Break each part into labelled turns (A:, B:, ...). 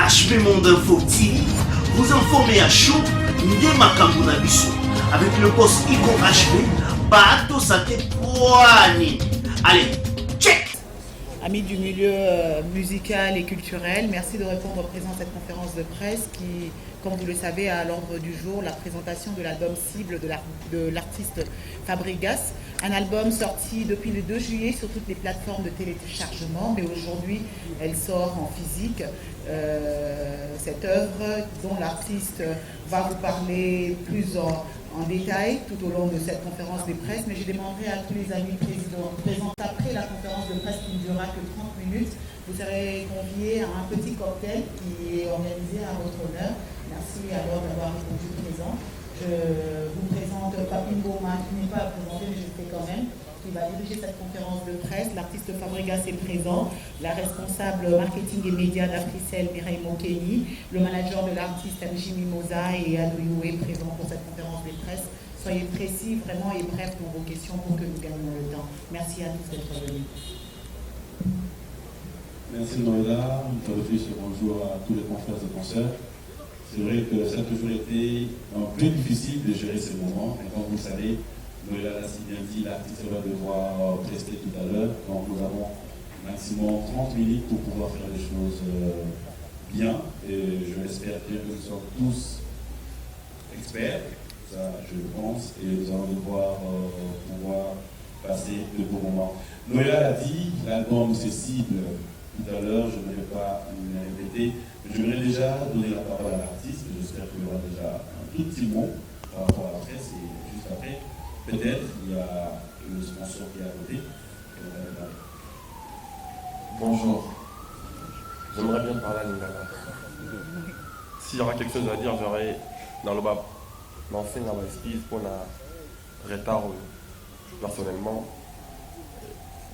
A: HP Monde Info TV, vous informez à chaud de Makambuna Bissou avec le boss Ico HP, Bato Sate Poani. Allez, check!
B: Amis du milieu musical et culturel, merci de répondre présent à cette conférence de presse qui, comme vous le savez, a à l'ordre du jour la présentation de l'album cible de l'artiste Fabregas. Un album sorti depuis le 2 juillet sur toutes les plateformes de téléchargement, mais aujourd'hui elle sort en physique. Cette œuvre dont l'artiste va vous parler plus en détail tout au long de cette conférence de presse, mais je demanderai à tous les amis présents après la conférence de presse qui ne durera que 30 minutes. Vous serez conviés à un petit cocktail qui est organisé à votre honneur. Merci alors d'avoir répondu présent. Je vous présente Papine Boma, qui n'est pas présenté, mais je le fais quand même, qui va diriger cette conférence de presse. L'artiste Fabregas est présent, la responsable marketing et médias d'Africel, Mireille Mokeni, le manager de l'artiste MJ Mimosa et Adouyou est présent pour cette conférence de presse. Soyez précis vraiment et brefs dans vos questions pour que nous gagnions le temps. Merci à tous d'être venus.
C: Merci Noëlla, une fois de plus bonjour à tous les confrères et consoeurs. C'est vrai que ça a toujours été un peu difficile de gérer ces moments, mais comme vous le savez, Noëlla l'a si bien dit, l'artiste va devoir prester tout à l'heure, donc nous avons maximum 30 minutes pour pouvoir faire les choses bien, et je l'espère bien que nous sommes tous experts, ça je le pense, et nous allons devoir pouvoir passer de beaux moments. Noëlla l'a dit, l'album c'est cible. Tout à l'heure, je ne vais pas me répéter, mais je voudrais déjà donner la parole à l'artiste. J'espère qu'il y aura déjà un tout petit mot par rapport à la presse et juste après, peut-être il y a le sponsor qui est à côté.
D: Bonjour, j'aimerais bien parler à Lingala. S'il y aura quelque chose à dire, j'aurais dans le bas lancé dans ma excuse pour un retard personnellement.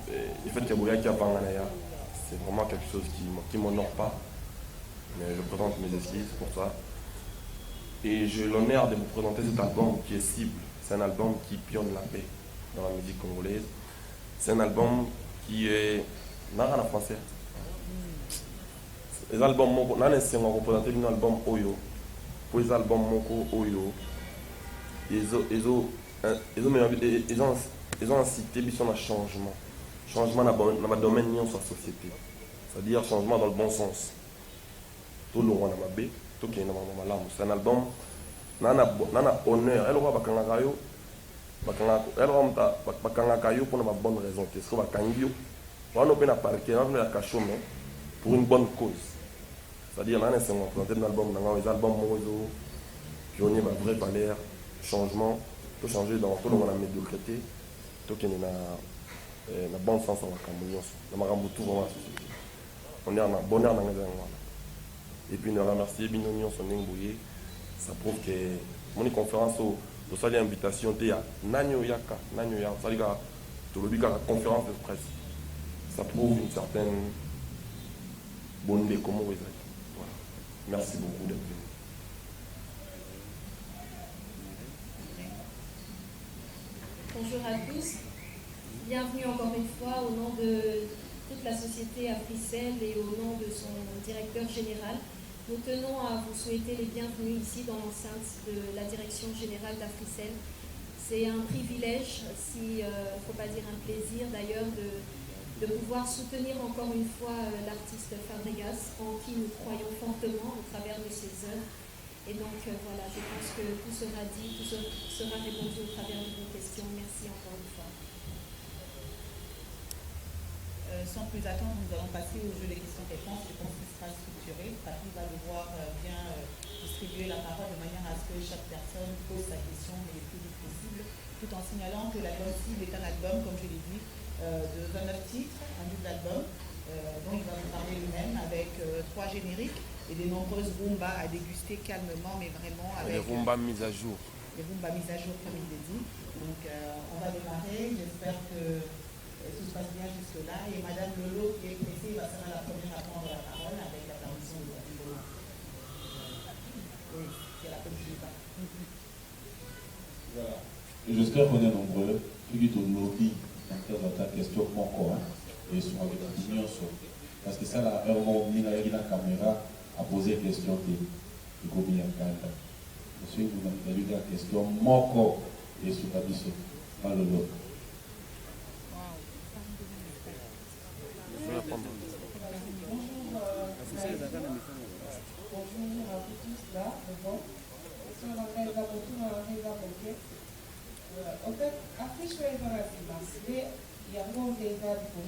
D: Le fait qu'il y a Panganaya, c'est vraiment quelque chose qui ne m'honore pas, mais je présente mes excuses pour ça. Et j'ai l'honneur de vous présenter cet album qui est cible. C'est un album qui pionne la paix dans la musique congolaise. C'est un album qui est dans le français. Les albums, on a représenté un album Oyo. Pour les albums Moko Oyo, ils ont incité un changement. Changement dans le domaine de la société. C'est-à-dire changement dans le bon sens. Tout le monde a mabé, tout le monde a malam. C'est un album, on a honneur. Elle aura bakangakayo, elle aura bakangakayo pour une bonne raison. Qu'est-ce qu'on va kangio? On a pas parqué, on a caché pour une bonne cause. C'est-à-dire là, on a présenté un album, les albums Mozo, pionnier, vrai valeur, changement, tout changer dans tout le monde a médiocrité, tout le monde a na bon sens en Cameroun, na makambo tout vraiment société. On est en bonheur dans les endroits. Et puis nous remercier Binonion son Ngouye. Ça prouve que mon conférence au salle invitation était à Nanyo Yaka, ça dit tout le la conférence de presse. Ça prouve une certaine bonne idée comment vous êtes. Voilà. Merci beaucoup d'être venu.
E: Bonjour à tous. Bienvenue encore une fois au nom de toute la société Africel et au nom de son directeur général. Nous tenons à vous souhaiter les bienvenus ici dans l'enceinte de la direction générale d'Africel. C'est un privilège, si faut pas dire un plaisir d'ailleurs, de pouvoir soutenir encore une fois l'artiste Fabregas, en qui nous croyons fortement au travers de ses œuvres. Et donc voilà, je pense que tout sera dit, tout sera répondu au travers de vos questions. Merci encore une fois.
B: Sans plus attendre, nous allons passer au jeu des questions-réponses. Je pense qu'il sera structuré. Patrick va devoir bien distribuer la parole de manière à ce que chaque personne pose sa question mais le plus vite possible, tout en signalant que l'album cible est un album, comme je l'ai dit, de 29 titres, un double album, dont il va nous parler lui-même avec 3 génériques et de nombreuses rumbas à déguster calmement, mais vraiment avec...
D: Les rumbas mises à jour.
B: Les rumbas mises à jour, comme il l'a dit. Donc on va démarrer. J'espère que tout se passe bien jusque-là. Et Madame Lolo, qui est pressée, sera la première à prendre la parole avec la permission de la vidéo. Oui, qui est la première.
C: Voilà. J'espère qu'on est nombreux. Qui est au lobby, dans ta question encore, et sur avec l'opinion. Parce que ça, là, on a la caméra, à poser question de Gobi Yankata. Monsieur, vous avez la question Moko et Sukabiso, pas le lot.
F: Bonjour à vous tous là, bon. En fait, affiche kwa hizo lazima. Il y a un déjà pour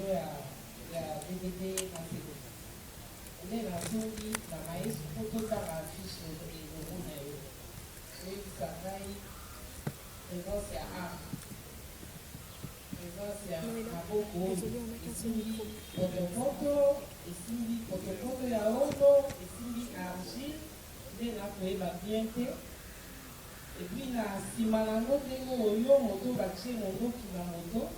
F: la DVD dans ces deux. On est dans une vie, dans la maïs, pour tout ça, affiche et le monde est là. C'est du travail, présence c'est à présence c'est à beaucoup. Ici, photo, ici, photo, ya ono, ici, argile, il a fait la bienté. Et puis, na simalango tengo oyo moto bache moto ki na moto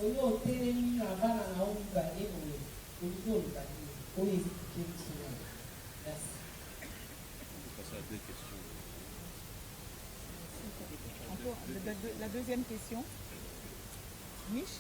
F: oyo telemi na bana na oyo bale oyo oyo bale oyo expliquer. Merci.
G: On passe à deux questions.
B: Encore la deuxième question. Mich?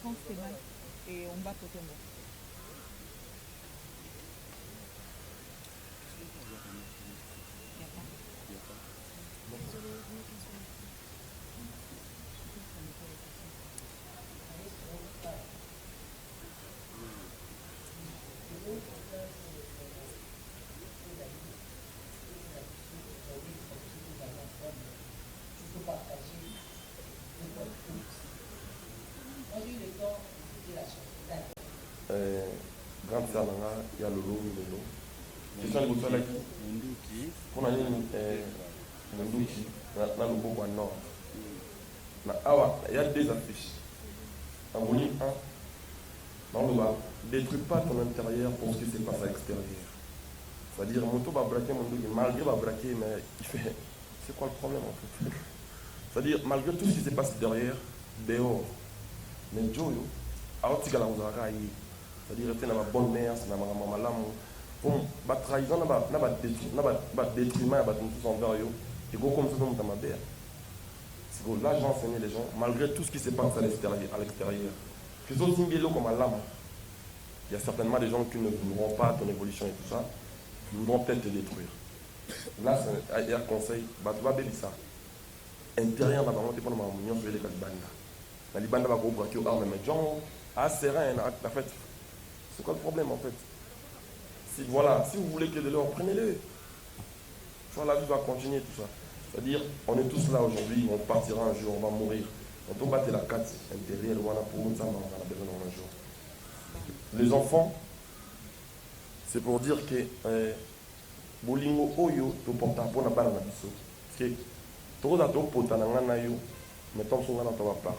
B: France Stéphane et on bat Potembo.
D: Grande sœur Nanga, il y a Lolo, Lolo. Question de Boutsalaki. Pour la ligne Munduki, dans le Bobo Nord. Il y a deux affiches. En volume 1, dans le bas, détruis pas ton intérieur pour ce qui se passe à l'extérieur. C'est-à-dire, Moto va braquer Munduki, malgré va braquer, mais il fait. C'est quoi le problème en fait? C'est-à-dire, malgré tout ce qui se passe derrière, dehors, mais Joe, alors tu as c'est-à-dire que tu as une bonne mère, tu as une maman, pour la trahison, tu as détruiment, tu as tout envers eux, et comme ça, tu as ma mère. C'est que là, j'ai enseigné les gens, malgré tout ce qui se passe à l'extérieur. Que ce soit comme à l'âme, il y a certainement des gens qui ne voudront pas ton évolution et tout ça, qui voudront peut-être te détruire. Là, c'est un conseil, tu vas bélir ça. Intérieur, tu vas prendre ma union sur les Libanda. La Libanda va vous braquer au arme, mais gens, serein, en fait. C'est quoi le problème en fait? Si vous voulez que de l'or, prenez-le. La vie va continuer, tout ça. C'est-à-dire, on est tous là aujourd'hui, on partira un jour, on va mourir. On peut battre la carte intérieure, voilà, pour nous, ça, on a besoin d'un jour. Les enfants, c'est pour dire que bolingo oyo to porta pour na bana na biso. Parce que to za to porta na ngana yo, mais tant son ngana to va pas.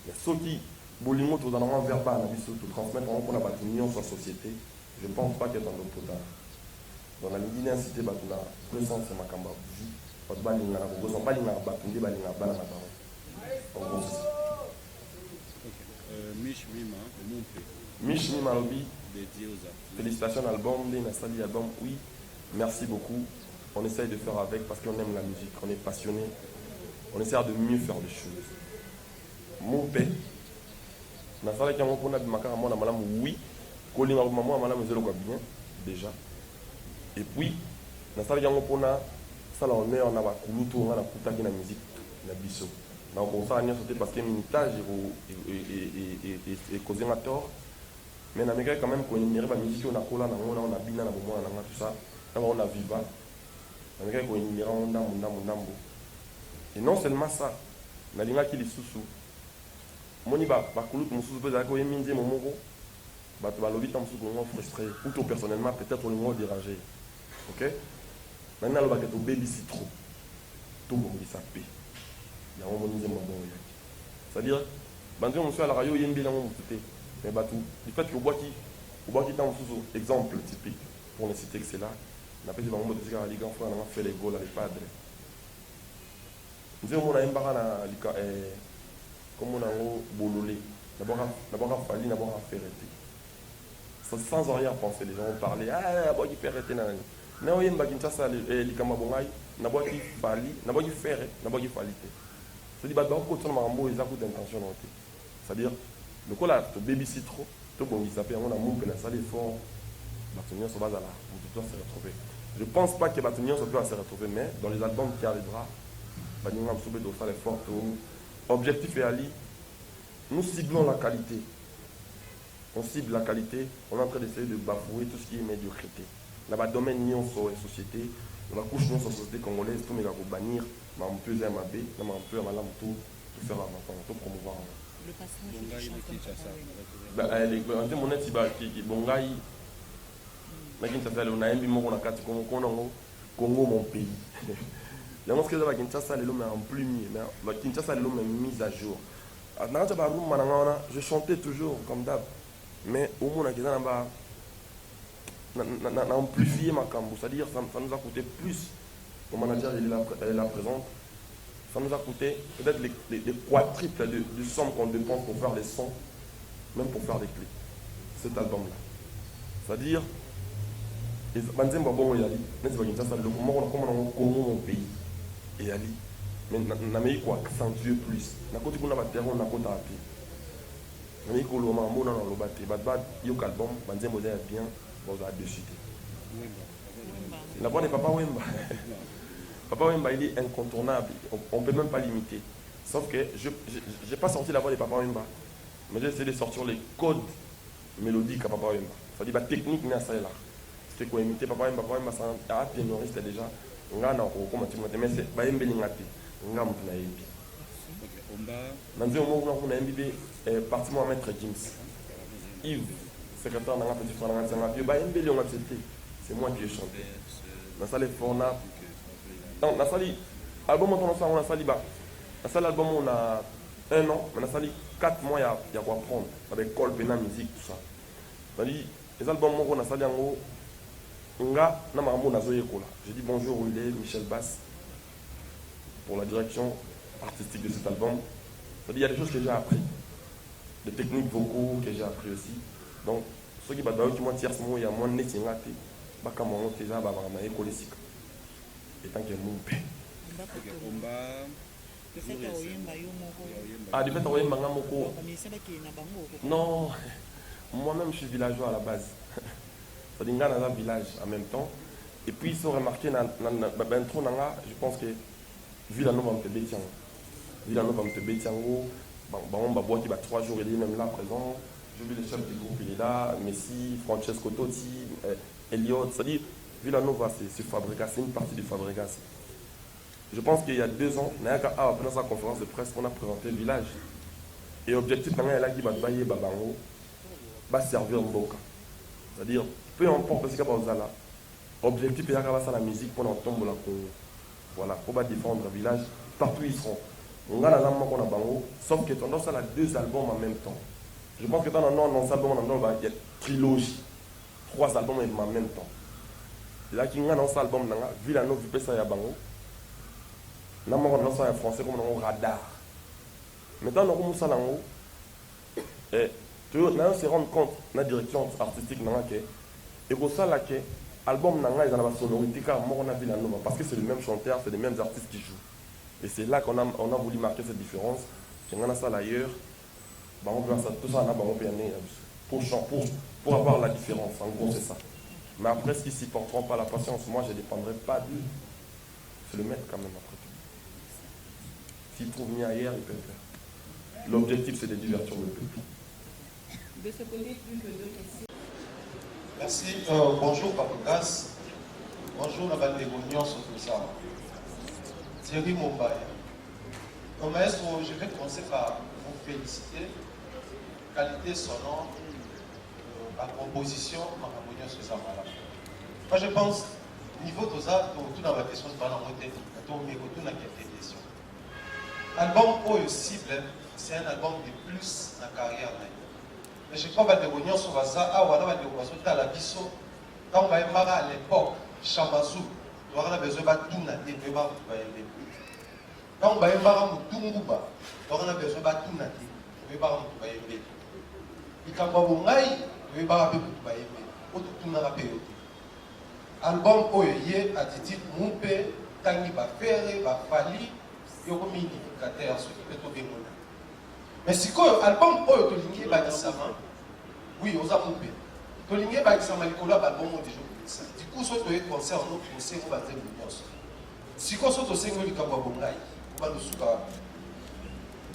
D: Mais ceux qui bolingo to za na ngana verba na biso to transmettre on pour na batunion sur société, je pense pas que dans le porta. Dans la l'identité batuna, présence c'est makamba. Pas de balinga na ko, pas balinga batundi balinga bana na ba.
G: Mich Mima,
D: Mich Mima Albi,
G: dédié aux artistes.
D: Félicitations album, Nastali album, oui, merci beaucoup. On essaye de faire avec parce qu'on aime la musique, on est passionné, on essaie de mieux faire les choses. Mon père, Nastali Kango Pona de Makara Mona Malam, oui, Kolinga Maman Malam Zelo bien, déjà. Et puis, Nastali Kango Pona, ça là on est en Abakuluto, on a la Kutaki la musique, la biso. Donc on s'est sauté parce que militage et causé un tort. Mais n'américain quand même qu'on ignore la musique on a cola on a bina na bomo na tout ça on a viva n'américain qu'on ignore on ndambo et non seulement ça na linga ki lisusu moni ba kulu mususu pe za ko yeminze momoko ba to ba lobi tam su ko frustré ou toi personnellement peut-être le mot dérangé. OK maintenant le ba que to baby si trop tout bon ça paie ya on moni zema bon yaki c'est-à-dire bandi on soit à la radio yembi la mon tout mais batou du fait que au bois qui dans sous exemple typique pour ne citer que c'est là n'a pas dit ba mbo de la ligue en France on a fait les goals à les padres nous on a embara na comme on a bololé d'abord fallu d'abord ferreté sans arrière-pensée les gens ont parlé ah bois qui ferreté na na oyemba kinshasa likama bongai na bois qui fallu na bois qui ferré na bois qui fallité c'est dit ba ko tsona mambo ils a coup d'intention noté c'est-à-dire le coup là to babysit trop to bon ils appellent on a mon que la salle est fort Batunion se base à là on doit se retrouver je pense pas que Batunion se doit se retrouver mais dans les albums qui arrivera Batunion va soulever doit faire l'effort objectif est Ali nous ciblons la qualité on cible la qualité on est en train d'essayer de bafouer tout ce qui est médiocrité là-bas domaine nion sur la société dans la couche nion sur la société congolaise tout méga pour bannir mais on peut aimer mais on peut amalam tout faire avant tout promouvoir
B: le passage
G: Bongai na Kinshasa.
D: bah mon net qui bongai na Kinshasa on a un bimo na kati Congo mon pays la mosquée de Kinshasa le mais en plus mais Kinshasa le mais mise à jour je chantais toujours comme d'hab mais au moins on a amplifié ma cambo, c'est-à-dire ça nous a coûté plus. Mon manager est là présente. Ça nous a coûté peut-être les quadruples de sommes qu'on dépense pour faire les sons, même pour faire les clips. Cet album-là. C'est-à-dire, mon pays. Et Ali. Mais on a mis quoi accentuer plus. On a continué à battre, on a continué à appuyer. On a mis qu'on a battu. Album, Banzembo est bien, bon, ça a décidé. La voix de Papa Wemba. Papa Wemba, il est incontournable. On ne peut même pas l'imiter. Sauf que je n'ai pas sorti la voix de Papa Wemba. Mais j'ai essayé de sortir les codes mélodiques à Papa Wemba. C'est-à-dire la technique n'est pas là. C'est qu'on imite Papa Wemba. Papa Wemba, c'est un pianiste déjà. On a un mais c'est pas un belingati. On a un peu dans un moment où on a un parti à Maître James. Yves, secrétaire de la petite France, c'est moi qui ai chanté. Dans la salle Forna. Dans la salle, album on a sali bas. Dans la salle album on a 1 an, mais dans la salle 4 mois il y a quoi prendre avec col, pénal, musique, tout ça. Dans les albums on a sali en haut. J'ai dit bonjour où il est, Michel Bass, pour la direction artistique de cet album. Il y a des choses que j'ai appris, des techniques vocaux que j'ai appris aussi. Donc, ceux qui battent qui m'ont tiré ce mot, il y a moins de net, il y a déjà et tant qu'il y a mon paix. Ah, du fait, non, moi-même je suis villageois à la base. C'est-à-dire dans un village en même temps. Et puis ils sont remarqués dans je pense que Villanova va me bétier. Villanova va me bétier. On va voir qu'il va 3 jours, il est même là présent. Je vis le chef du groupe, il est là. Messi, Francesco Totti, Elliott. C'est-à-dire Villanova, c'est Fabregas, c'est une partie du Fabregas. Je pense qu'il y a 2 ans, après sa conférence de presse, on a présenté le village. Et l'objectif, c'est qu'il va servir Mboka. C'est-à-dire, peu importe ce qu'il y a là. Objectif, c'est de la musique pour entendre la Congo. Voilà, pour défendre le village, partout ils seront. On a la langue qu'on a bango, sauf que tendance à 2 albums en même temps. Je pense que dans un album, il y a trilogie. 3 albums en même temps. Là, qui a un album, Villanova, il y a bango. Là, on a un français comme un radar. Maintenant, on a un langue. Et tu se rendre compte de la direction artistique. Et pour ça, l'album n'a pas de sonorité car on a Villanova parce que c'est le même chanteur, c'est les mêmes artistes qui jouent. Et c'est là qu'on a voulu marquer cette différence. Si on a ça ailleurs, on peut faire tout ça pour avoir la différence. En gros, c'est ça. Mais après, s'ils ne supporteront pas la patience, moi, je ne dépendrai pas d'eux. C'est le maître quand même après tout. S'ils trouvent mieux ailleurs, ils peuvent faire. L'objectif, c'est de divertir le peuple.
B: De ce côté, plus que deux questions.
H: Merci. Bonjour, Papoukas. Bonjour, la bande de Gognon, sur tout ça. Thierry Mumbai. Maestro, je vais commencer par vous féliciter. Qualité sonore, la composition, ma Gognon, sur ça. Moi, je pense, niveau de ça, tout dans la question, c'est pas dans mon tête. Tout dans quelques questions. Album Oyo Cible, c'est un album de plus dans la carrière. Mais je crois que les Gognon sur ça, ah, voilà, les Gognon sur la biso. Quand on va à l'époque, Chamazou, on a besoin de tout nater, on va aimer. Quand on va tout Mouba, on a besoin de tout nater, on va aimer. Et quand on va aimer, on va aimer. Album Oye, attitude Moupé, Tangi Bafere, Bafali, Yoko Minificateur, ce qui peut être bien. Mais si l'album Oyo Tolingue Bakisama, oui, on a Moupé. Tolingue Bakisama, il collab album déjà. Du coup, soit tu es concert, on a conseillé pour battre le million. Si on soit au Seigneur du Kababongaï, on va nous souka.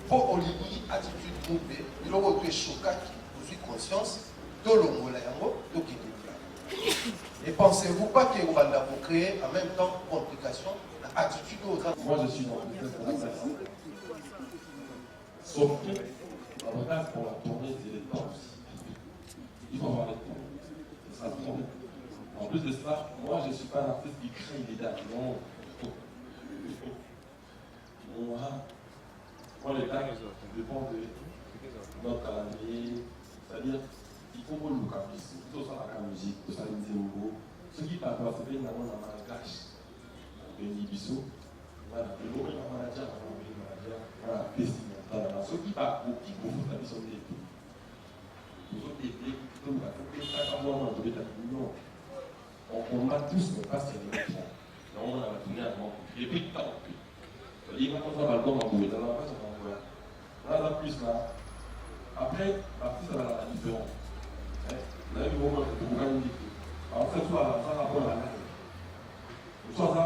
H: Pour Olingue, attitude Moupé, il aura été choqué, vous avez conscience, tout le monde là, tout qui est. Et pensez-vous pas que vous allez créer en même temps complication, attitude aux autres.
C: Moi, je suis dans le business de la saison. Sauf que, en vrai, pour la tournée, c'est les temps aussi. Il faut avoir le temps. C'est ça le problème. En plus de ça, moi, je ne suis pas un artiste qui crée des dates. Non. Moi, les dates dépendent de notre calendrier. C'est-à-dire, il faut que le caprice, tout ça, la musique, tout ça, les nouveaux. Ce qui va passer, c'est dans un mariage. Le Nibiso, voilà, le mot de manager, voilà, voilà, ce qui va au pic, vous avez son début. Vous autres, les clés, tout le monde, on combat tous, mais pas sur les gens. Donc, on a la tournée à moi. Les prix, pas non plus. Il va contre l'album en bouée, dans la base, on va voir. Là, plus là. Après, l'artiste, elle a la différence. Là, il faut gagner des prix. Alors, cette fois, ça rapport à la ligne. Soit ça,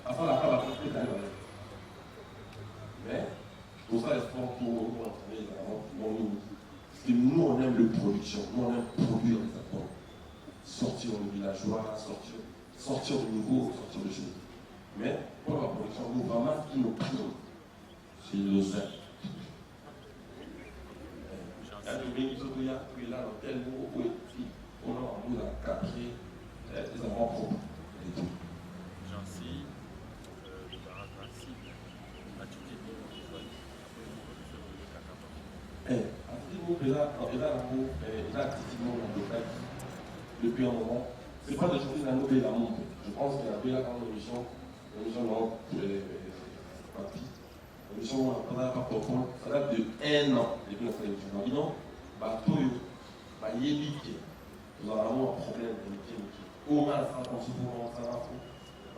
C: après la femme a compris d'aller dans les. Mais, pour ça, il faut pour nous, parce que nous, on aime le production, nous, on aime produire les albums. Sortir le villageois, sortir du nouveau, sortir de choses. Mais, pour la production, nous, vraiment, ce qui nous prime, c'est le zin. Il y a des gens qui sont là, dans tel nouveau, on a envie de capter les enfants propres.
G: Jancy, le principe, à toutes les
C: depuis un moment, c'est pas de chanter la nouvelle amour. Je pense qu'il y avait là dans l'émission non, papi, l'émission où on a pas propos, ça date de 1 an depuis notre émission. Non, bateau, yélique, nous avons un problème de métier. Au moins, ça va pour ça va pour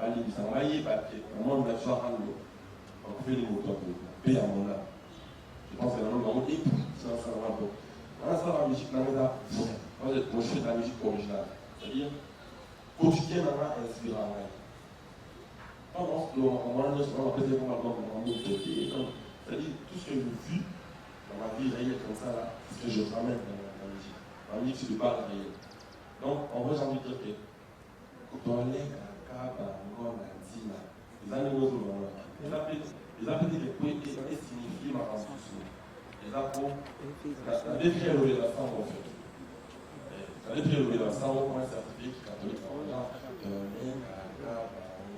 C: les ça va y papier. Au moins, on a choisi on fait les moteurs pour payer à mon âme. Je pense que dans le monde, et puis, ça va pour. Là, ça va la musique, là, moi, je fais de la musique originale. C'est-à-dire, quotidien, on a inspiré à moi. On va peut-être voir dans mon côté. C'est-à-dire, tout ce que j'ai vu dans ma vie réelle comme ça, là, c'est ce que je ramène dans la musique. La musique, c'est le bas réel. Donc, en vrai, j'ai envie de dire que, quand on est à Kaba, Ngona, Ntina, les animaux, les appelés les poètes et signifient ma rencontre. Les appos, la défrière la sang, en fait. La défrière la sang, on commence à certifier qui catholique. On a Kaba,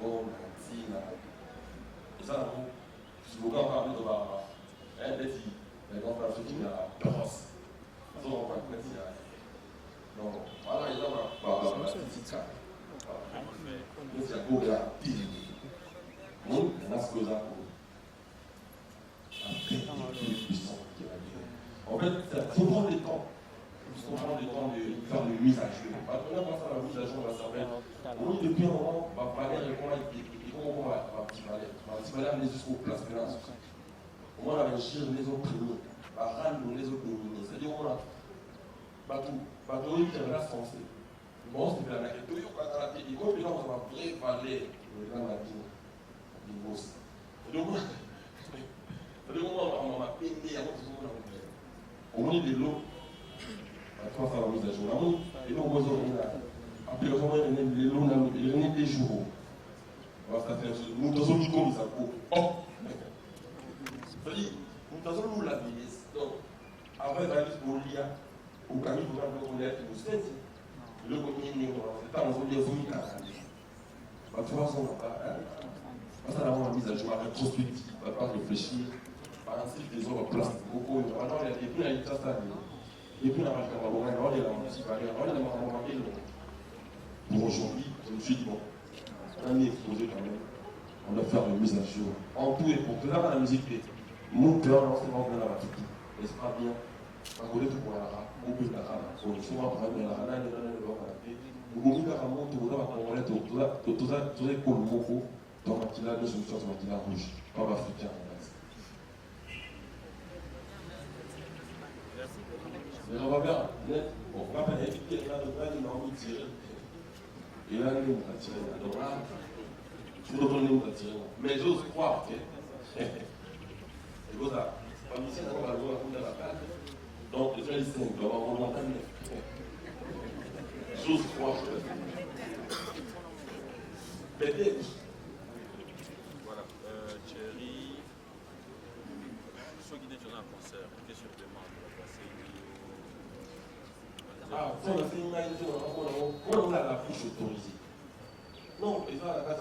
C: Ngona, Ntina. Et ça, si vous parlez de Baba, elle est dit, les grands frères, ceux qui ont la brosse. Ça, on va mettre ça. Donc, voilà, il y a la petite carte. Nous, c'est pour la pile. Nous, on a ce que ça pour. Après, il est plus puissant. En fait, il faut prendre le temps. Il faut prendre le temps de faire une mise à jour. Parce qu'on a pensé à la mise à jour de la cervelle. On dit depuis un moment, on va parler de comment on va petit palais. Petit palais, on est jusqu'au place finance. On va réussir les autres premiers. On va rendre les autres dominés. C'est-à-dire, on a. Bateau qui est rassemblé. Bon, c'est bien la question. Il faut que les gens soient prévalés. Le grand matin, il bosse. Donc, on m'a payé à votre jour. On est de l'eau.
D: il des jours. Nous avons mis comme ça. Oh! C'est-à-dire, nous avons la vie. Donc, après, la vie pour l'IA, au cas où vous avez nous fait, le premier niveau, c'est pas un peu de vous. De toute façon, on va pas. Ça, la mise à jour, la rétrospective, on va pas réfléchir. Par ainsi, les autres places, beaucoup. Alors, il y a des plus à l'état ça. Et puis, on a la musique, pour aujourd'hui, je me suis dit, bon, on est exposé quand même. On doit faire une mise à jour. En tout et pour tout, là, la musique est mon cœur, l'enseignement de la tout. N'est-ce pas bien? Parce qu'on est tout pour la rare, on peut la rare. On est souvent par exemple, la rare, on est là, on tout ça, pour le mot, dans ma tila, deux solutions, dans ma tila rouge, pas africain. Mais on va faire, on va pas éviter, là, de pas nous envie de tirer. Et là, nous, on va tirer. Donc là, je vous donne une tirer. Mais j'ose croire que. Et vous ça, comme ici, on va jouer à la carte. Donc, les gens, ils sont, on va entendre. J'ose croire que. Peut-être.
G: Voilà, Thierry, ceux qui étaient dans un concert, qu'est-ce que tu demandes pour passer?
D: Ah, si on a fait une image, on a la bouche autorisée. Non, les gens à la base,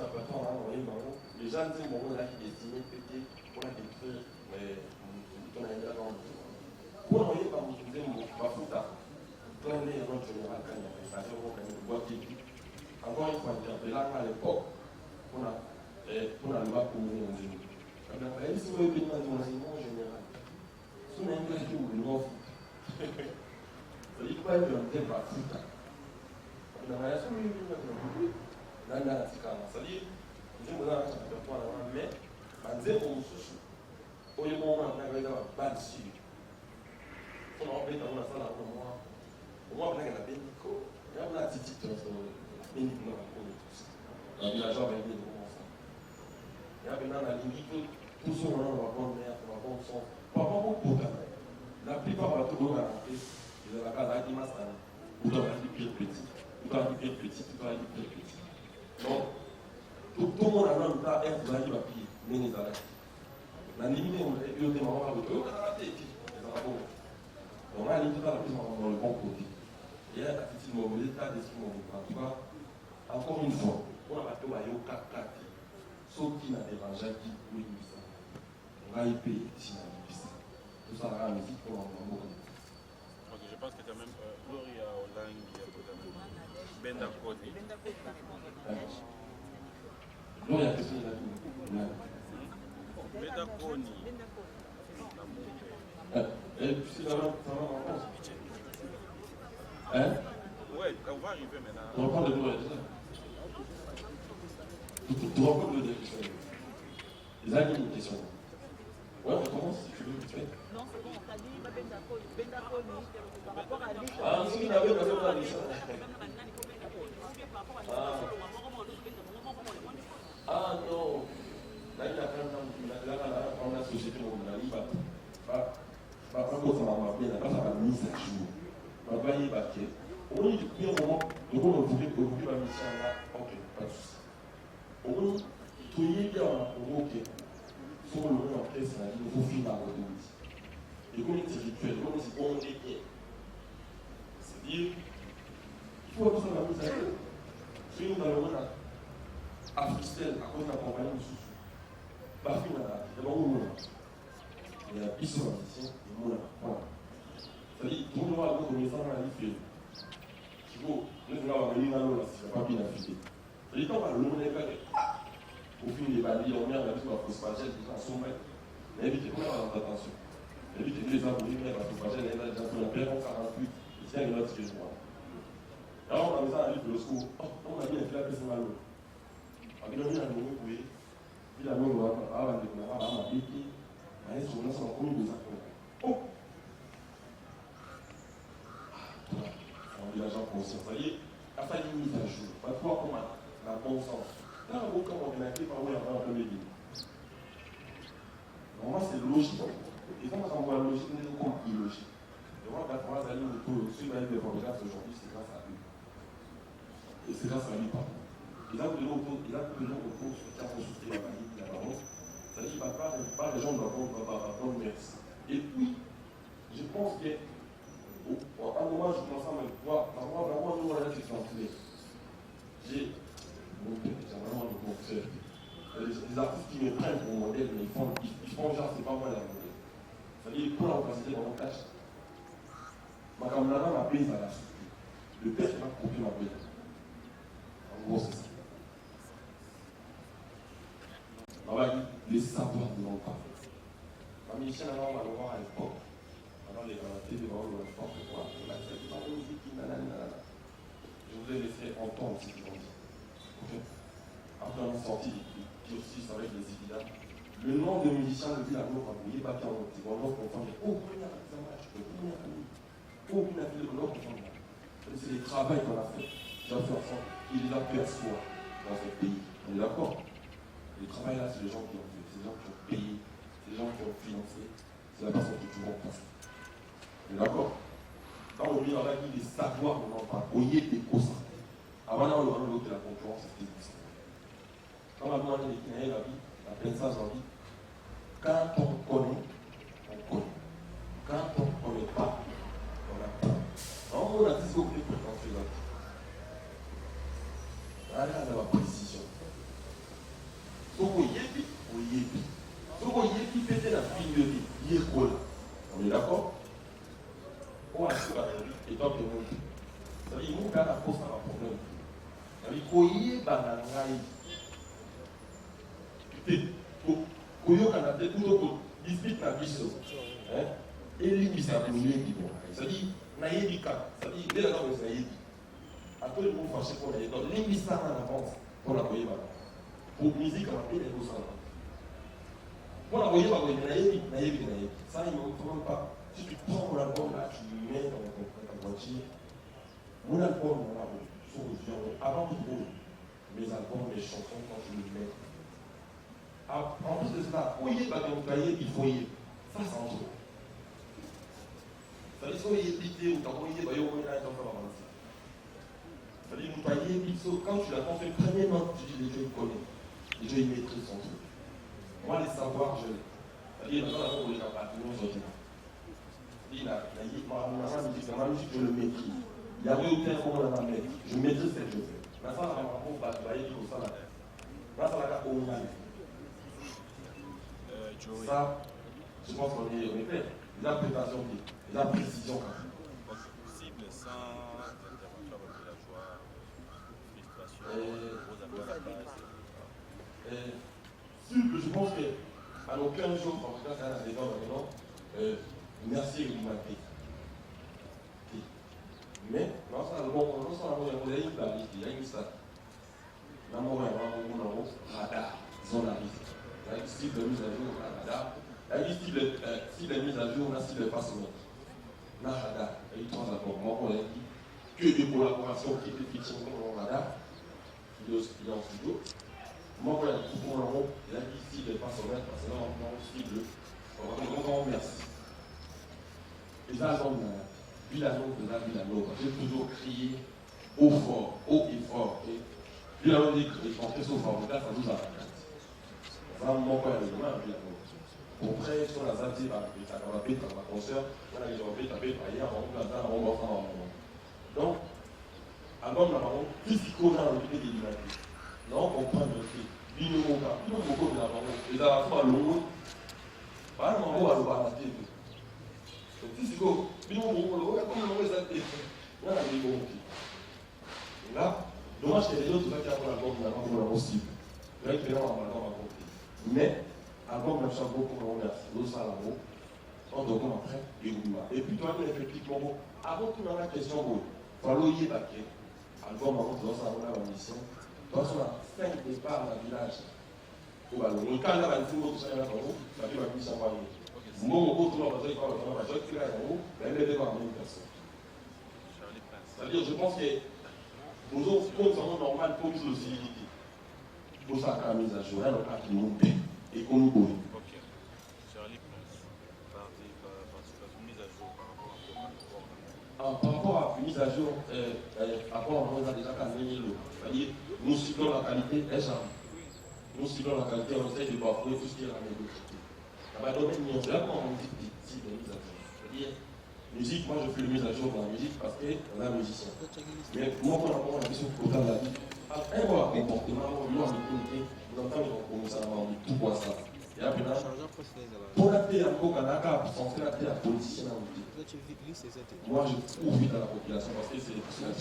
D: les gens disent bon, on a qui estime peut-être pour la détruire, mais on a été là dans le pour envoyer par vous dire, pas foutre, plein les gens général, quand il y a une station, quand il y a une boîte qui encore une fois, là, à l'époque, on a le loi pour mener en général. Si vous voulez venir dans l'enseignement général, si on a une question, vous voulez m'en foutre. C'est-à-dire qu'il faut être un thème à foutre. La relation, c'est-à-dire, je me dis, ça fait pas la mais, je dis, on se au moment où on a pas dessus. On a oublié dans la salle avant moi. Au moins, on a la bénico. Et on a dit, bénico dans la cour et tout ça. Un villageois va aider de commencer. Et là, maintenant, la limite, tout ce moment, on va prendre l'air, on va prendre son. Pas beaucoup quand même. La plupart va tout le monde à rentrer. Ils ont la case à Dimastan. Ou dans la vie pire petit. Ou dans la vie pire petit. Ou dans la vie pire petit. Donc, tout le monde a même pas un pour la vie papier. Mais les arrêts. La limite, on a eu des moments avec eux. On a raté. On a limité la prise dans le bon côté. Et là, la petite mauvaise état d'esprit, en tout cas, encore une fois, on a battu au 4-4. Sauf qui n'a dérangé qui oui, ça. On va y payer si on a dit ça. Tout ça, la musique, on va en beaucoup.
G: Je pense que quand même, Gloria Olang, il y a Benda Kodi.
D: Gloria, qu'est-ce qu'il y a?
G: Benda Kodi.
D: Et puis, c'est la même réponse. Hein?
G: Oui, on va arriver maintenant.
D: On parle de Gloria, c'est ça? Tu reprends le question. Les amis, une question. Ouais, on commence si tu veux, vite fait.
I: Non, c'est bon, on t'a dit Benda Kodi par rapport à l'île.
D: Ah, si, il y avait pas ça, ça. Ah non. Là, il y a quand même la société, on a dit, pas pour ça, on va bien, pas ça, la mise à jour. On va y baquer. On dit depuis un moment, donc on voulait la mission là, ok, pas de souci. On dit, tout y est bien, on ok. Sur le nom en place, il faut finir la route. Et comme il est rituel, comme il est on est bien. C'est-à-dire, il faut avoir la mise à jour. Si nous allons à Bruxelles, à cause de la compagnie de Soussou, pas finir là, c'est bon où il y a plus de ici, et moi là. C'est-à-dire, tout le monde va avoir une connaissance à l'IFE. Si vous, nous allons venir dans l'eau là, si pas bien affilé. C'est-à-dire, quand on va le monde au fil des balais, on met en habitude à phosphager, les gens sont maîtres. Mais évitez, comment on a attention. Évitez que les gens vous disent, la phosphager, les gens sont en paix, on 48, et tiens, il y a l'autre qui est droit. Alors, on a mis ça à l'île de l'Osco, on a dit, il y a la personne à l'eau. On a mis la nourriture pour y il a mis le droit, on a dit, on a dit, on a dit, on a dit, oh! On dit, la gens conscients. Ça y est, à faire une mise à jour. Pas de quoi, comment, la bon sens. Là, on voit comment on a été par où il y a un peu de vie. Normalement, c'est logique. Et quand on voit la logique, on est comme illogique. Et moi, quand on va aller au tour, si vous avez des photographes aujourd'hui, c'est grâce à eux. Et c'est grâce à lui, papa. Il a que l'autre autour sur qui a consulté la famille, la maman. Ça dit, papa, pas les gens de la bonne messe. Et puis, je pense que, à un moment, je commence à me voir, vraiment, nous, on a été centrés. J'ai mon père, c'est vraiment le concert. Les artistes qui me prennent pour modèle, mais ils font genre, c'est pas moi la modèle. C'est-à-dire, pour la capacité dans mon cache, ma camarade m'a payé à la suite. Le père qui m'a copié ma paye. En gros, c'est ça. On va dire, les savoirs ne manquent pas. Ma mission, on va le voir à l'époque. Pendant les télé, on va le voir pourquoi. On a fait pas de musique, nanana. Je voulais laisser entendre ce qu'ils ont dit. Ok. Après, on est sorti qui aussi avec les évidents. Le nom de musicien de Villanov, vous voyez pas qu'il y a un petit bon nom pour faire aucune c'est le travail qu'on a fait. J'ai fait en sorte qu'il les aperçoit dans ce pays. On est d'accord? Le travail là, c'est les gens qui ont fait, c'est les gens qui ont payé, c'est les gens qui ont financé, c'est la personne qui est toujours en place. On est d'accord? Quand on dit, on a dit les savoirs, on en parle. Oyez des causes. Avant, on a l'autre de la concurrence, c'était ça. Quand on a demandé les Kinaïs, la vie, la pleine sage en vie, quand on connaît, on connaît. Quand on ne connaît pas, on n'a pas. On a dit ce qu'on fait pour l'entrée là. Voilà la précision. Ce qu'on y est, on y est. Ce qu'on y est, peut-être la fille de vie, il est cool. On est d'accord? On a ce qu'on a dit, et tant que nous. Ça veut dire que nous, quand on pose un problème, ça veut dire qu'on y est, on a dispute la mission. Et l'immissaire pour lui qui bon. C'est-à-dire, naïdika, c'est-à-dire, dès la temps où c'est naïdi. Après le mot fâché pour naïdi, donc l'immissaire en avance pour la voyer. Pour musique, on a pris les mots sans. Pour la voyer, naïdi. Ça, il ne me prend pas. Si tu prends mon album là, tu le mets dans ta voiture. Mon album, avant de trouver mes albums, mes chansons, quand je le mets. En plus de cela, il faut y. Ça, c'est en tout. C'est-à-dire que si évité ou quand on y est, on est là, c'est-à-dire que quand tu l'as fait, premièrement, tu dis les gens ils connaissent. Les gens ils maîtrisent son truc. Moi, les savoirs, je l'ai. C'est-à-dire que les gens ils ma musique, je le maîtrise. Il y avait aucun moment dans ma maîtrise. Je maîtrise ce que je fais. Ma femme, elle m'a dit, bah, tu vas y aller comme ça, là. Là, ça va être au moins. Ça, je pense qu'on est clair. L'interprétation, la précision.
G: Cible sans intervention avec la joie, frustration, vos appels à base.
D: Je pense qu'à aucun jour, en tout cas, c'est un débat maintenant, merci l'humanité. Mais, non, ça, il y a une stat. L'amour est un radar, disons la risque. Il y a une cible de mise à jour, radar. Il y a une cible de mise à jour, la cible de façon. La radar, il y a eu 3 accords. Moi, on a dit que des collaborations qui étaient fixées dans le radar, il est en studio. Moi, on a dit pour l'euro, il y a une cible de façon, parce que là, on a une cible. On remercie. Et ça, Villanov de la Villanov, j'ai toujours crié haut et fort. Et Villanov dit que je pensais sauf en tout cas, ça nous a raconté. Ça, mon père est demain à Villanov. Après, sur la Zati, on a fait un concert, on a fait hier, on va faire un moment. Donc, album, là, physiquement, on a fait des libertés. Non, on prend le prix. Binoumo, beaucoup de la parole. Et ça va faire long. Par exemple, on va le voir à la télé. Physiquement, binoumo, comme on va les on a des bons prix. Là, dommage qu'il y ait des autres qui ont l'album, on l'a possible. Là, il fait l'album, on l'a compris. Mais, album, on a beaucoup de remercie. Nous, ça, là, on doit après, et puis, toi, effectivement, avant tout, dans la question, il faut y baquer. Album, avant tout, ça, on a la mission. Donc, on a 5 départs dans le village. Au ballon. Le cas là, il faut que ça aille là-bas, ça fait la mission par nous. Moi, on va faire un truc qui est là, il y a des départs en même personne. C'est-à-dire, je pense que nous autres, comme ça, normal, comme je le suis, il faut ça qu'à la mise à jour, un cas qui nous paie et qu'on nous connaît.
G: Ok. Charlie Prince, participation mise à jour par rapport à
D: par rapport à
J: mise à jour, rapport, on a déjà calmé l'eau. C'est-à-dire, nous ciblons la qualité et jamais. Nous ciblons la qualité, on essaie de bafouer tout ce qui est la médiocrité. Dans le domaine de la musique, des mises à jour. C'est-à-dire, musique, moi je fais une mise à jour dans la musique parce qu'on est un musicien. Mais moi, quand on a la question de la vie, après, on a un comportement, on a une communauté, nous entendons qu'on commence à avoir tout pour ça. Et après, pour la paix, encore, on a qu'à absenter la paix à politicien dans le pays. Moi, je trouve vite à la population parce que c'est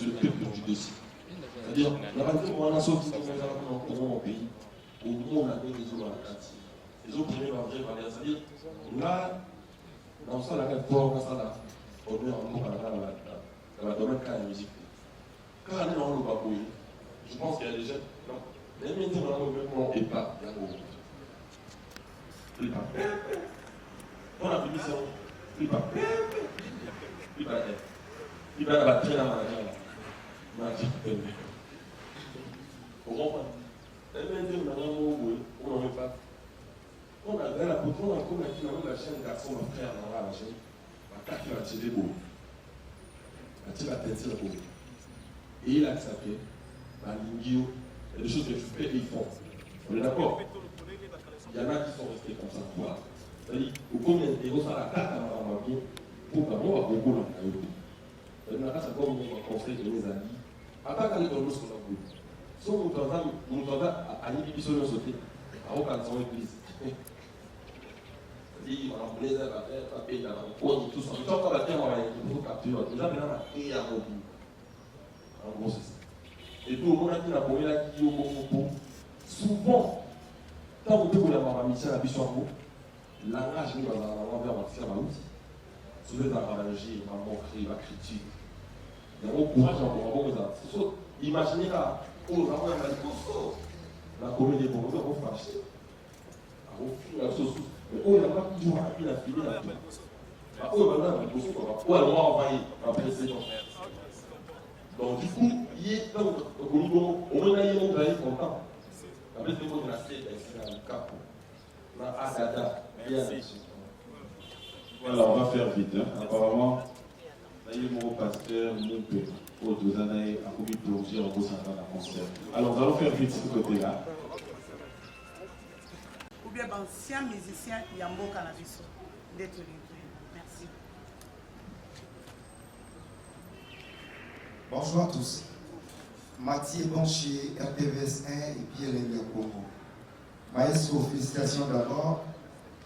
J: le peuple du dossier. C'est-à-dire, la partie où on a sorti dans mon pays, au moins on a des réseaux à la cantine. Les autres premiers vont venir, c'est-à-dire, là, dans ça, la réforme, ça, là, on est en train dans le domaine de la musique. Quand on est dans le babouille, je pense qu'il y a des jeunes, non, les médias dans le même nom et pas, il y a beaucoup. Plus pas. On a fini ça, plus pas. Plus pas. Plus pas, la traîne à ma gueule. Vous comprenez? Les médias dans le même on n'en veut pas. On a la bouton, on a comme la chaîne garçon, mon frère, on a la chaîne. La carte va tirer beau. La tire la tête, la beau. Et il a accepté. La ligne, il y a des choses que tu fais et ils font. On est d'accord? Il y en a qui sont restés comme ça. Voilà. C'est-à-dire, au combien de héros, ça la carte à ma vie, pour que moi, beaucoup dans la vie. C'est-à-dire, c'est comme on conseille de mes amis. Après, quand on est dans le monde, si on nous entend à l'île qui sont sautés, à aucun son église. C'est-à-dire, on a voulu la paix, tout ça. Mais quand on va dire, on va y capturer. Déjà, maintenant, on a créé un mot. En gros, c'est ça. Et puis, au moment où on a posé la qui au souvent, quand vous devez avoir un mission à la mission en haut, l'engagement dans un envers on va faire un outil. Souvent, dans la rangée, on va montrer la critique. Il y a un courage à avoir un bon. Imaginez là, on va avoir un discours. La comédie pour nous, on va fâcher. Mais on n'a pas toujours appris la fille là. On va avoir un discours. On va envoyer un précédent. Donc, du coup, il est dans le niveau, au moins, il est content. Avec le mot de la sède, c'est un cap.
C: Voilà, on va faire vite. Apparemment, mon pasteur, mon père, au Dozanaï, a commis plusieurs gros enfants à concert. Alors, nous allons faire vite ce côté-là.
K: Ou bien, ancien musicien, Yambo Canaviso, d'être livré. Merci.
L: Bonjour à tous. Mathieu Bonchier, RTVS 1 et Pierre Lévy Congo. Maestro, félicitations d'abord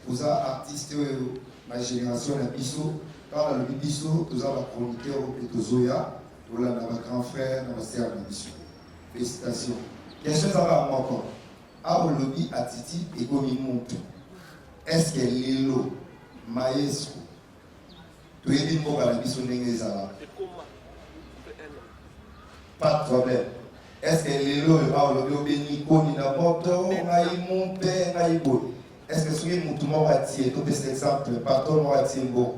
L: aux artistes de ma génération, la Bisso. Quand le Bisso, tous les chroniqueurs et Zoya, pour la grand frère, dans la serre de Bisso. Félicitations. Question ça va encore. À lobby à Titi et Gomi Monte. Est-ce que Lilo, Maestro, tu es dit pour la Bisso Nengezala? Pas de problème. Est-ce que les lois ont béni Koni n'importe où, mon père, est-ce que ce qui est mon tout monde attire, tout cet exemple, pas tout le monde attire bon.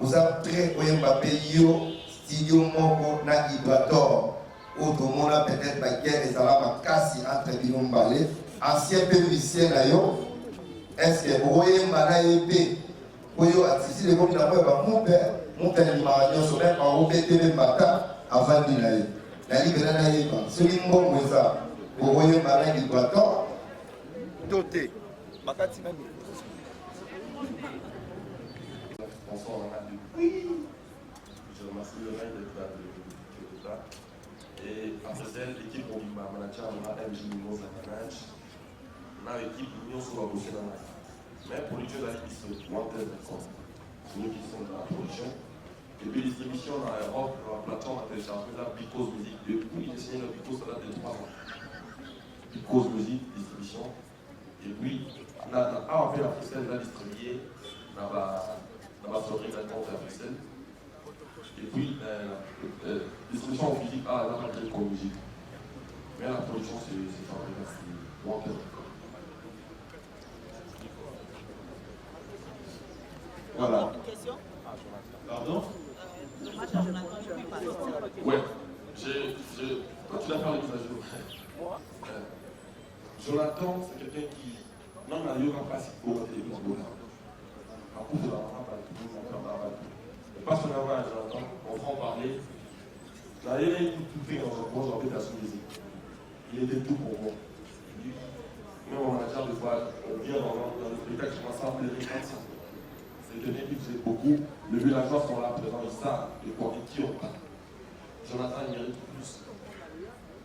L: Vous avez très bien Mbappé, studio Moko, na Ibrator, autre monde peut-être la guerre des Arabes cassé entre Bilon Balé, ancien peu musicien d'ailleurs. Est-ce que vous voyez Manaïbe, vous voyez attire les gens d'avoir mon père, il m'a dit sur même en OBTV matin avant de l'aller. La libération n'est pas. Celui qui est ça, vous voyez malin qui doit tort.
M: Doté.
J: Bonsoir, on a depuis. Je remercie le maire d'être là. Et après ça, l'équipe on va manager, on a MJ Mimos à manage. On a l'équipe Union sur la bosser dans la vie. Mais pour les jeux d'aller, ils sont 30 personnes. Nous qui sommes dans la production. Et puis distribution dans l'Europe, la plateforme a téléchargé la Bicose Music. Depuis il a signé la Bicose, ça date de 3 ans. Bicose Music, distribution. Et puis, on a fait la Bruxelles, on a distribué dans la soirée de la compte à Bruxelles. Et puis, distribution en physique, on a fait comme musique. Mais la production, c'est fabriqué, c'est moins que.
C: Voilà.
I: Une question?
C: Pardon?
J: Ouais, quand tu l'as fait avec la jour, Jonathan, c'est quelqu'un qui, non, il n'y a pas si beau à télévision. En coup, de la maman, pas de tout, on peut pas. Mais pas son avoir Jonathan, on va en parler. Il était tout pour moi. Même en matière de fois, on vient dans le spectacle, je m'assemble les réflexions. C'est quelqu'un qui faisait beaucoup. Le villageois sont là présents, ils savent de quoi et qui on parle. Jonathan, il mérite plus.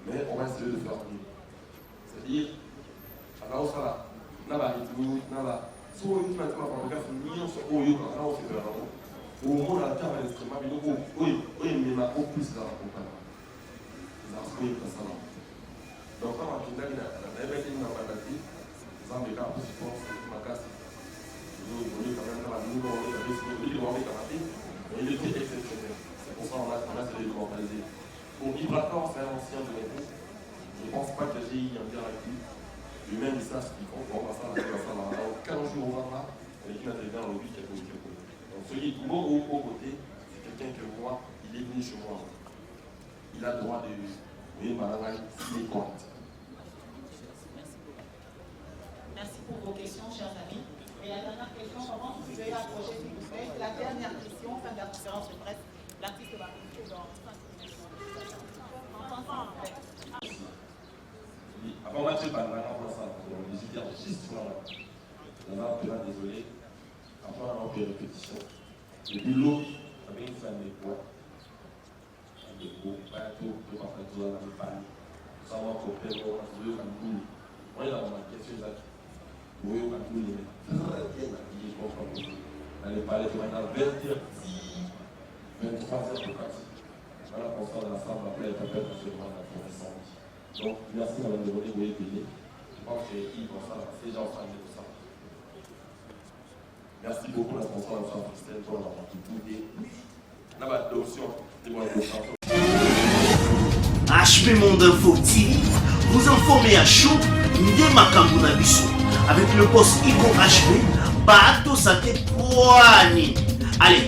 J: Mais on va essayer de faire mieux. C'est-à-dire, à la hausse, là, n'a-la rythme, n'a-la. Si on dit maintenant, on regarde, ni on se voit, on a aussi fait un au moins, la terre est extrêmement bien. Oui, mais la peau plus là, on parle. Ça se fait comme ça. Donc, quand on a dit, on a été dans la maladie, ça me fait un peu de force, ma casse. Nous, on est quand même dans la vie, on est dans la vie, il était exceptionnel. C'est pour ça qu'on a essayé de l'immortaliser. Pour Gibraltar, c'est un ancien de l'Europe. Je ne pense pas que j'ai un bien avec lui. Lui-même, il sait ce qu'il faut pour passer à la salle. Alors, 15 jours au là, on est qui m'a dans le but qui a posé. Donc, celui qui est au côté, c'est quelqu'un que moi, il est venu chez moi. Il a le droit de. Oui, madame, il est correct.
K: Merci pour vos questions, chers amis. Et la dernière question, comment vous pouvez approcher, s'il vous plaît? La dernière question, fin de la conférence de presse, l'artiste va continuer dans 5 minutes.
J: Avant moi, je ne sais pas, on ça. On dit juste là. On a un peu là, désolé. Après, on a un peu de répétition. Le boulot, avec une femme de poids. Un de gros, pas tout, tout va faire tout dans la panne. Ça va encore faire, on va se lever comme boule. On est dans ma question, là. Vous voyez, on va tout les mettre. Très bien habillé, je comprends. On allait parler de maintenant 20h10, 23h de pratique. On a pensé dans la salle, après, elle s'appelle nationale la professeure. Donc, merci madame de René, vous êtes venue. Je pense que Yves va faire ces gens fans de tout ça. Merci beaucoup, la sponsor de la salle Christelle, pour l'avoir tout boudé. On a l'adoption des moyens de chanson.
A: HP Monde Info TV, vous informez à chaud, Ndé Makambu na biso. Avec le boss Ico HB, Bato Sate Poani. Allez,